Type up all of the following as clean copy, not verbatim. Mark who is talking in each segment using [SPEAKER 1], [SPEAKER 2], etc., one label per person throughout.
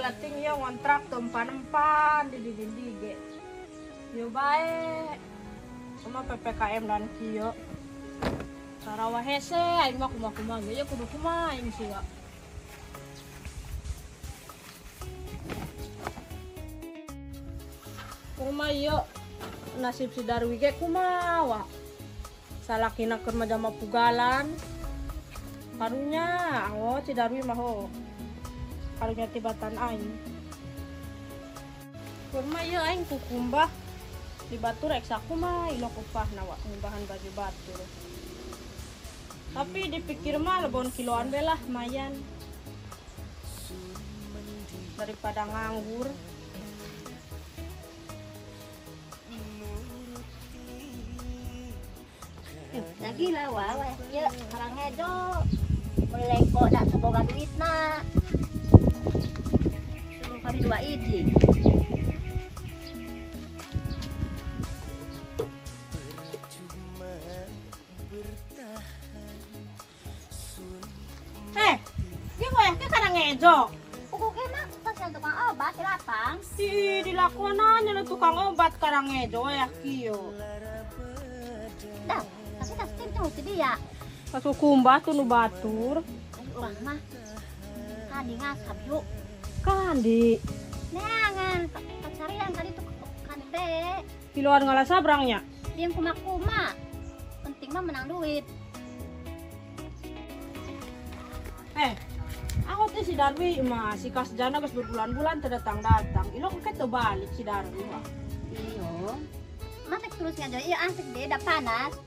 [SPEAKER 1] Lating yang kontrak tempan di ge. Yo bae. Sama PPKM dan kieu. Sarawah hese aing mah kumaha ge ya kudu kumaha aing sih ya. Kumaha ieu nasib si Darwi ge kumaha. Salakina keur mah jama pugalan. Karunya anggo si Darwi mah ho. Karunya tibatan aing. Kurma ieu aing kukumbah di batur eksa kumaha ilo kupahna wa ngumbahan baju batur. Tapi dipikir mah lebon kiloan belah mayan. Daripada nganggur.
[SPEAKER 2] Lagi lah wae ya karang edo. Meleko dak boga duitna. Hari dua ini.
[SPEAKER 1] Dia goyah ke karang ngejo.
[SPEAKER 2] Pokoknya mah pas yang tukang obat lapang.
[SPEAKER 1] Dilakonan nya tukang obat karang ngejo ya kieu.
[SPEAKER 2] Dah, tapi tas tuh si dia.
[SPEAKER 1] Pas kumbah tuh nu batur.
[SPEAKER 2] Urang mah kadi ngasap yuk.
[SPEAKER 1] Kandi.
[SPEAKER 2] Neangan, pacarian tadi tuh kan teh.
[SPEAKER 1] Kiloan ngalah sabrangnya.
[SPEAKER 2] Diam kuma-kuma. Penting mah menang duit.
[SPEAKER 1] Aku tuh si Darwi mah si Kasjana geus berbulan-bulan teu datang-datang. Ilo kok teu balik si Darwi mah.
[SPEAKER 2] Iyo. Matek terus ngajar iya asik deh, dah panas.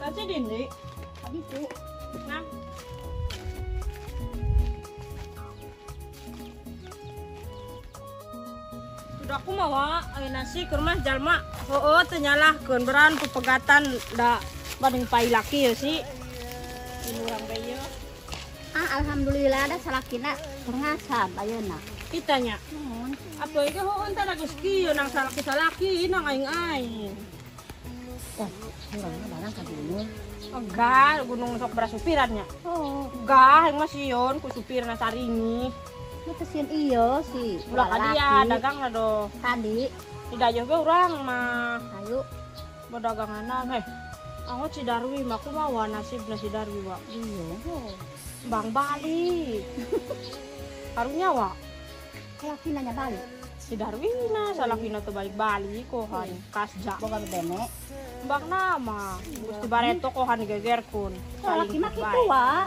[SPEAKER 1] Tadi dindi.
[SPEAKER 2] Tadi tuh.
[SPEAKER 1] Nah. Sudah aku mawa nasi ke rumah jalma teu nyalahkeun beran pepegatan da badeng pai laki ya sih ini urang bae
[SPEAKER 2] Alhamdulillah ada salakina ngasap ayeuna
[SPEAKER 1] kitanya apa itu teh geus kieu nang salaki nang aing
[SPEAKER 2] urang barang ka gunung
[SPEAKER 1] enggak gunung sok berasupirannya enggak aing mah sieun ku supirna saringi.
[SPEAKER 2] Mutusin iyo sih.
[SPEAKER 1] Ulah kadia dagang lah do.
[SPEAKER 2] Tadi.
[SPEAKER 1] Tidak juga orang mah.
[SPEAKER 2] Ayo.
[SPEAKER 1] Berdagangan Aku si Darwi mah aku mau nasib si Darwi wa.
[SPEAKER 2] Iya.
[SPEAKER 1] Bang balik. Karunya wa.
[SPEAKER 2] Salakina nya balik.
[SPEAKER 1] Si Darwi na salakina tuh balik-balik kohan kasja.
[SPEAKER 2] Boga bene.
[SPEAKER 1] Bang nama. Gusti Bareto kohan gegerkun.
[SPEAKER 2] Salaki mah kitu wa.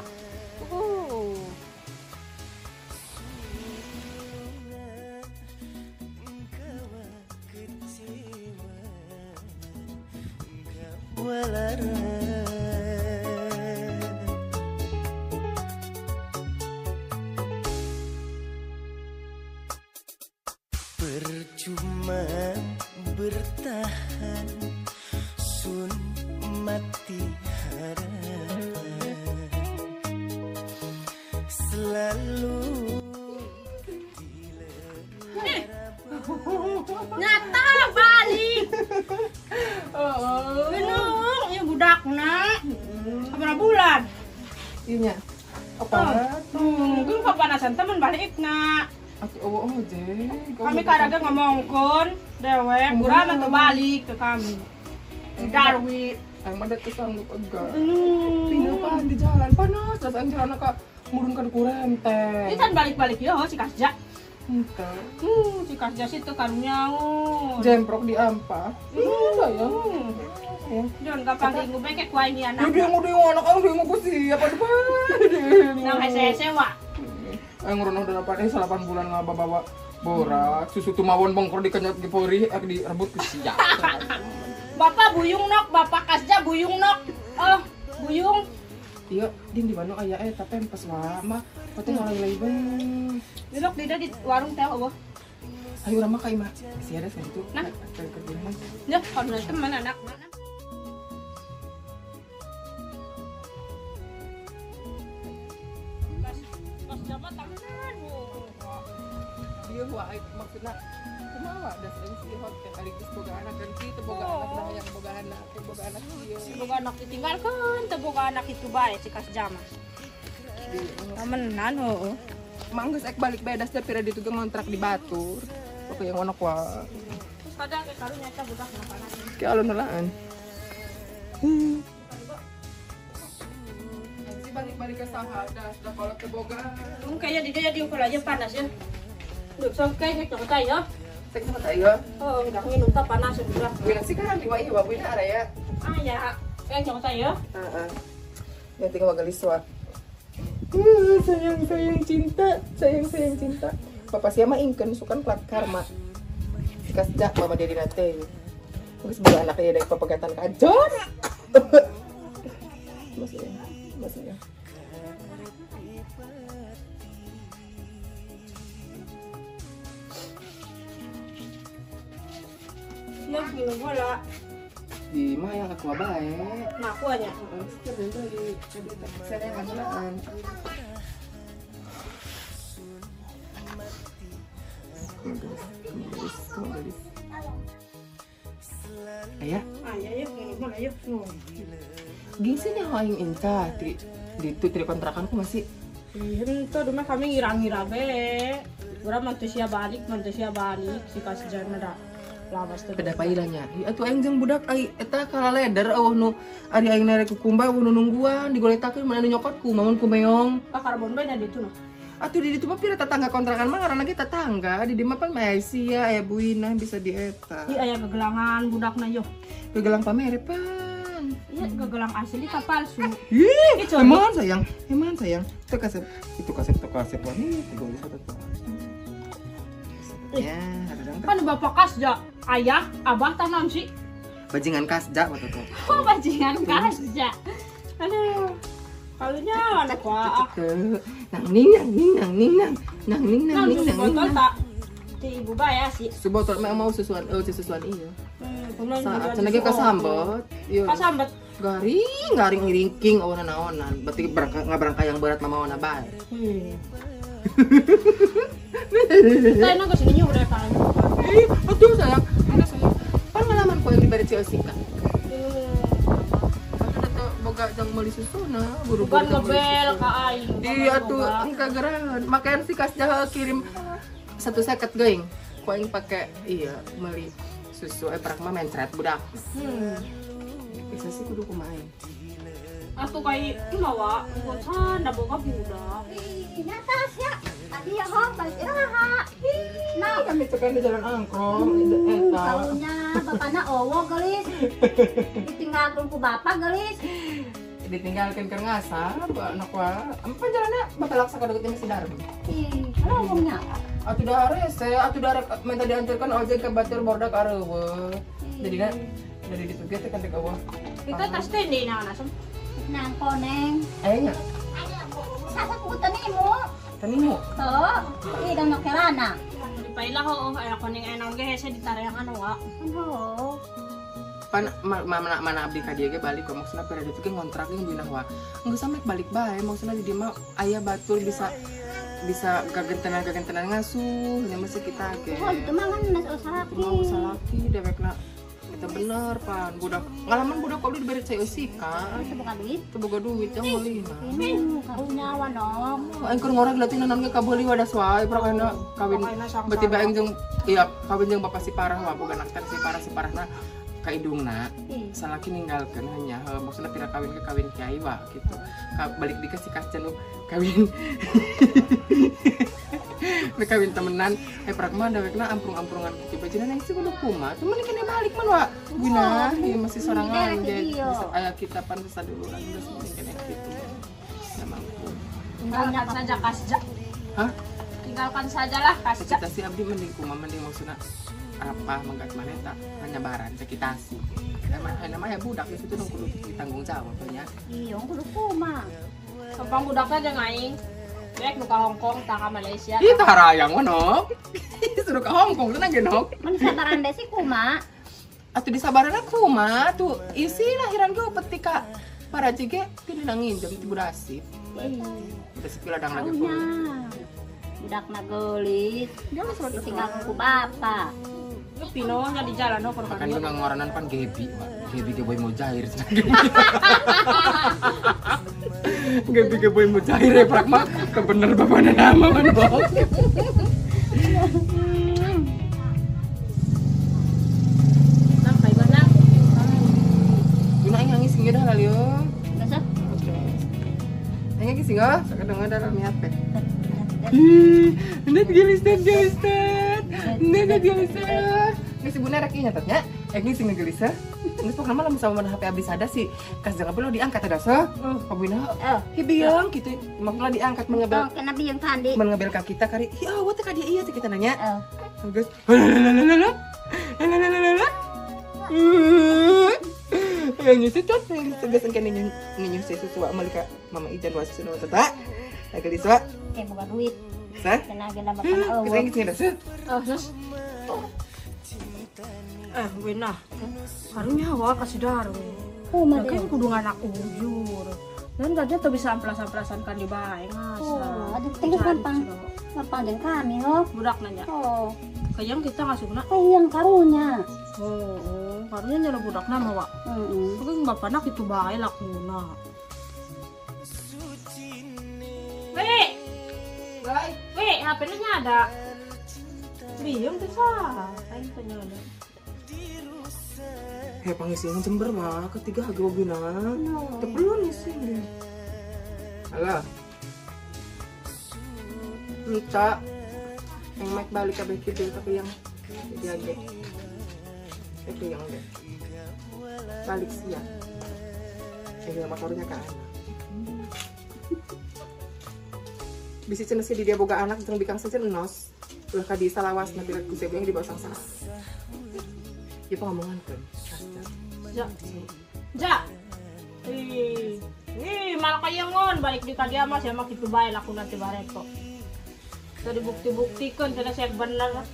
[SPEAKER 3] Percuma bertahan sun mati harapan selalu
[SPEAKER 1] nyata balik. Benung, ya budakna. Berapa bulan?
[SPEAKER 4] Iya. Apa?
[SPEAKER 1] Mungkin kepanasan teman balik nak.
[SPEAKER 4] Aku aja.
[SPEAKER 1] Kami karaga ngomongkon, dewek, urang atau balik ke kami. Darwi.
[SPEAKER 4] Ang madat ka sanggup agak. Pinapan di jalan panas, terus ang jalan ka murunkan kurente.
[SPEAKER 1] Ini kan balik-balik yo si Kasja.
[SPEAKER 4] Entah.
[SPEAKER 1] Si Kasja situ karunya.
[SPEAKER 4] Jemprok di ampa. Sayang.
[SPEAKER 1] Jangan gampang tinggu bengkek kuah ini anak.
[SPEAKER 4] Dia ngudeng anak ang dia ngumpul siapa depan.
[SPEAKER 1] Nang hese-hese wa.
[SPEAKER 4] Ay nguruno udah dapat 8 bulan nga babawa borak susu tumawon bongkor di kenyot di pori di rebut ke siya.
[SPEAKER 1] Bapak buyung nok, Bapak Kasja buyung nok. Oh, buyung.
[SPEAKER 4] Iya, din di mana aya tapi empes lama. Pati ngalay-lay bang.
[SPEAKER 1] Dilok di warung teh apa?
[SPEAKER 4] Ayo Rama kay Ma. Si ada segitu.
[SPEAKER 1] Nah.
[SPEAKER 4] Kerjaan.
[SPEAKER 1] Ya, kalau ada teman anak. Pas dapat tangan.
[SPEAKER 4] Dia wah maksudnya kumaha da sering si hot teh kali geus boga anak dan kitu boga anak nah yang boga anak ieu.
[SPEAKER 1] Boga anak ditinggalkan, teu boga anak itu bae cikas jama. Temenan heuh.
[SPEAKER 4] Manggeus ek balik bae das teh pira ditu ge ngontrak di Batur. Oke yang onok wah.
[SPEAKER 1] Terus kadang ke karunya eta budak panas.
[SPEAKER 4] Ki alun-alunan. Si balik-balik ke saha das da kalau teu boga.
[SPEAKER 1] Kayaknya di dia diukur aja panas ya. Duh, so kayak gitu ya.
[SPEAKER 4] Tek sama tayo.
[SPEAKER 1] Oh, enggak minum teh panas udah.
[SPEAKER 4] Wina sih kan di wa ieu babuina ada ya.
[SPEAKER 1] Ah ya, kayak gitu ya.
[SPEAKER 4] Heeh. Yang tinggal wagaliswa. Sayang cinta. Papa siapa ingken sukan plat karma. Sikas jak mama dia dinate. Terus bawa anaknya dari pepegatan kajon. Masih ya.
[SPEAKER 1] Ya, minum bola.
[SPEAKER 4] Di mah yang aku bae.
[SPEAKER 1] Nah, aku aja.
[SPEAKER 4] Sekarang tadi saya yang ngajuan. Ayah,
[SPEAKER 1] Yuk, minum bola yuk.
[SPEAKER 4] gengsi nih yang inca di kontrakanku masih.
[SPEAKER 1] Itu rumah kami ngira-ngira be. Urang manusia balik sikas jana dah. Lawas teh.
[SPEAKER 4] Pada pailanya. Atuh aing jeung budak ai eta kala leder eueuh nu ari aing narek kukumba nu nungguan digoletakeun mana nu nyokotku mamun kumeong.
[SPEAKER 1] Ka karbon bae di ditu nah.
[SPEAKER 4] Atuh di ditu mah pira tetangga kontrakan mah ngaranna ge tetangga. Di dieu mah pan Malaysia aya buina bisa di eta.
[SPEAKER 1] Ih aya gegelangan budakna yo.
[SPEAKER 4] Gegelang pamerepan.
[SPEAKER 1] Iya gegelang asli ka palsu.
[SPEAKER 4] Ih,
[SPEAKER 1] Itu,
[SPEAKER 4] emang sayang. Itu kasep wanita digoleh satu tuh. Ya, ada
[SPEAKER 1] Kan bapak kasja, ayah, abah tanam sih.
[SPEAKER 4] bajingan kasja waktu itu.
[SPEAKER 1] Oh bajingan kasja. Aduh. Kalunya anak wah.
[SPEAKER 4] Nang ning.
[SPEAKER 1] Nang botol tak. Ti ibu baya sih.
[SPEAKER 4] Subotol mau susuan iya.
[SPEAKER 1] Kumaha
[SPEAKER 4] Saat cenah kasambet. Ieu.
[SPEAKER 1] Kasambet.
[SPEAKER 4] Garing ringking awan-awanan. Berarti ngabrangka yang berat mamawana bae.
[SPEAKER 1] Saya nang kesini udah kan.
[SPEAKER 4] Aduh sayang. Pengalaman ko yang diberi Ciosika. Boga jang meuli susuna buru-buru.
[SPEAKER 1] Bukan ngebel ka aing.
[SPEAKER 4] Iya tuh kagerahan. Makanya si kasja kirim 150 geuing. Ku aing pake iya meuli susu prak mah mencret budak. Bisa sih kudu kumaha.
[SPEAKER 1] Atuh kai kumaha? Bosan da boga budak.
[SPEAKER 2] Natasha, tadi ya ho, balik iraha.
[SPEAKER 4] Nah, kami tekan di jalan angkrong eta.
[SPEAKER 2] Kalunya bapana owo gelis. Ditinggalkeun ku bapak gelis.
[SPEAKER 4] Ditinggalkeun keur ngasap anak wa. Empan jalanna batalak sakadeukeut masih darbi.
[SPEAKER 2] Ih, kalau ngomongnya
[SPEAKER 4] Atuh da rese, atuh da minta diantarkan ojek ke Batur Bordak areueuh. Jadi dari ditu ge teh kan teh eueuh.
[SPEAKER 1] Kita tas tendi na nasem.
[SPEAKER 2] nang koneng.
[SPEAKER 4] Aya nya.
[SPEAKER 2] Sasa ku tanimu.
[SPEAKER 4] Tanimu.
[SPEAKER 2] Tuh, idang nokelana.
[SPEAKER 1] Di paila ho aya kuning enang ge hese ditareangan wa.
[SPEAKER 2] Oh.
[SPEAKER 4] Pan mana abdi ka dieu ge balik maksudna pira ditu ge ngontrak ge binah wa. Geus sampe balik bae maksudna di dieu mah aya batur bisa gagentenan ngasuh nya masih kita ge.
[SPEAKER 2] Oh, itu mah kan nas usaha
[SPEAKER 4] Mau salaki dewekna eta bener pan budak ngalaman budak kok diberi Ciosika.
[SPEAKER 2] Itu bukan duit.
[SPEAKER 4] Teu boga duit yang meulina.
[SPEAKER 2] Ini karunya wanom.
[SPEAKER 4] Aing keur ngorek leutik nanon ge kabeuli wadas wae prakana kawin beuti bae aing jeung iya kawin jeung bapak si parah wa boga anak si parahna ka idungna salaki ninggalkeun hanya maksudna pira kawin ke kawin kiai wa gitu. Balik dikasih kasih nu kawin kawin temenan prak mah dewekna amprung-amprungan kitu bajina nang sih kudu kumaha temen kene balik man wa guna ieu masih sorangan ge aya kita pan sasaduluran geus mending kene kitu mampu.
[SPEAKER 1] Tinggalkan saja kasja.
[SPEAKER 4] Hah?
[SPEAKER 1] Tinggalkan sajalah kasja.
[SPEAKER 4] Kita si abdi mending kumaha mending maksudna apa manggat maneta hanya baran sekitasi. Nama ya budak di situ dong kudu ditanggung jawab nya.
[SPEAKER 2] Iya, kudu kumaha.
[SPEAKER 1] Sampang budakna jeung aing. Rek nu ka Hong Kong, tah ka Malaysia.
[SPEAKER 4] Ih tarayang mah no. suruh ke Hong Kong kan genok.
[SPEAKER 2] Mun sabaran deh si kuma.
[SPEAKER 4] Atuh di sabaran aku mah tuh isi lahiran gue petika para jige pilih nangin jam tibu dasip. Udah sepila dang lagi
[SPEAKER 2] Taunya. Budak nagolis.
[SPEAKER 4] Jangan seperti
[SPEAKER 2] Tinggal ku bapak.
[SPEAKER 1] Lu pinonya di jalan no
[SPEAKER 4] kan gue ngaranan pan Gebi, Gebi ke boy mau cair. Gebi ke boy mau cair ya prak mah kebener bapak nama man bok.
[SPEAKER 1] sampai mana?
[SPEAKER 4] Guna aing nangis singgah dah kali yo.
[SPEAKER 2] Masa?
[SPEAKER 4] Aing nangis singgah, sakadang ada rami apa? Ndet gelistan. Ndet gelistan. Geus si Bunda rek ieu nyatetnya. Geus sing gelisah. Geus pokona mah lamun sama HP abis ada sih. Kas jangan perlu diangkat ada sa. Pabuna. Hibiang kitu. Maksudna diangkat mengebel.
[SPEAKER 2] Oh, kena biang tadi.
[SPEAKER 4] Mengebel ka kita kari. Ya awat teh ka dia ieu teh kita nanya. Geus. Ya nyusit tuh, geus engke nyusit susu amalika Mama Ijan wasis nu tata. Gelisah.
[SPEAKER 2] Kayak bukan duit.
[SPEAKER 4] Sa?
[SPEAKER 2] Tenaga na bapak na
[SPEAKER 4] Kita ingin ada sih.
[SPEAKER 1] Terus Wena, karunya awal kasih darah.
[SPEAKER 2] Oh,
[SPEAKER 1] Nah, kan kudu anak ujur. Dan gajah tuh bisa amplas-amplasan kan di bae ngas.
[SPEAKER 2] Oh, aduh tinggal gampang. Gampang dan kami loh.
[SPEAKER 1] Budak nanya.
[SPEAKER 2] Oh,
[SPEAKER 1] Kayang kita ngasih guna.
[SPEAKER 2] yang karunya.
[SPEAKER 1] Karunya nyala budak nama wa.
[SPEAKER 2] Heeh.
[SPEAKER 1] Tapi bapak nak itu bae lakuna. Weh, HP-nya ada. Diem tuh sah. Aing tanya ada.
[SPEAKER 4] Pangisian Jember mah ketiga haga bina. Teu perlu ngisi. Halo. Nica. Yang mic balik ka beki deh tapi yang diage. Itu yang deh. Balik siang. Ini motornya kan. Bisa cenah sih di dia boga anak jeung bikang saja enos. Ulah ka di salawas nanti ku saya yang di bawah sang sana. Ya pengomongan kan.
[SPEAKER 1] Ja. Malah kayangon balik di kadia mas ya mak itu bae laku nanti bareto. Tadi bukti-buktikan cenah saya bener.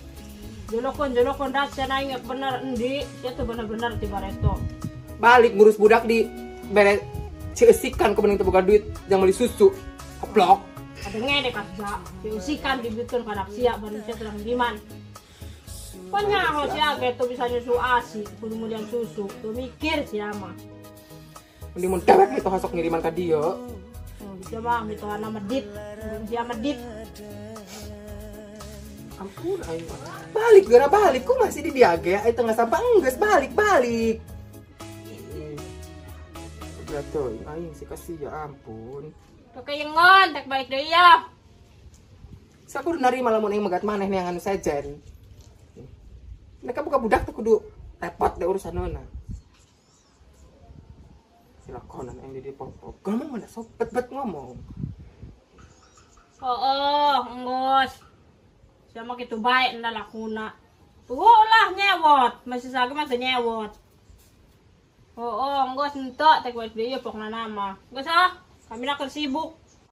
[SPEAKER 1] Jolokon dah cenah ingat bener endi, ya tuh bener-bener di bareto.
[SPEAKER 4] Balik ngurus budak di bere ciesikan ke bening teu boga duit jang beli susu. Koplok.
[SPEAKER 1] Ada ngede kasja, diusikan dibutun kanak siap manusia terang diman. Pokoknya kalau siapa itu bisa nyusu asi, kemudian susu, tuh mikir siapa.
[SPEAKER 4] Mending mun dewek itu hasok ngiriman ka dia.
[SPEAKER 1] Bisa bang, itu anak medit, dia medit.
[SPEAKER 4] Ampun aing mah. Balik gara balik ku masih di diage ai tengah sampah enggeus balik. Jatuh aing sih kasih ya ampun.
[SPEAKER 1] Kekayengon, tak balik deh ya.
[SPEAKER 4] Sa kudu narima lamun aing megat maneh neangan sajen. Mereka buka budak tuh kudu repot deh urusanna. Silakonan aing di popop. Ngomong mana sopet bet ngomong.
[SPEAKER 1] Enggos. Siapa gitu baik nda lakuna. Tuh lah nyewot, masih sagem masih nyewot. Enggos entok tak balik deh ya pokoknya nama. Enggak sah, kami nak sibuk.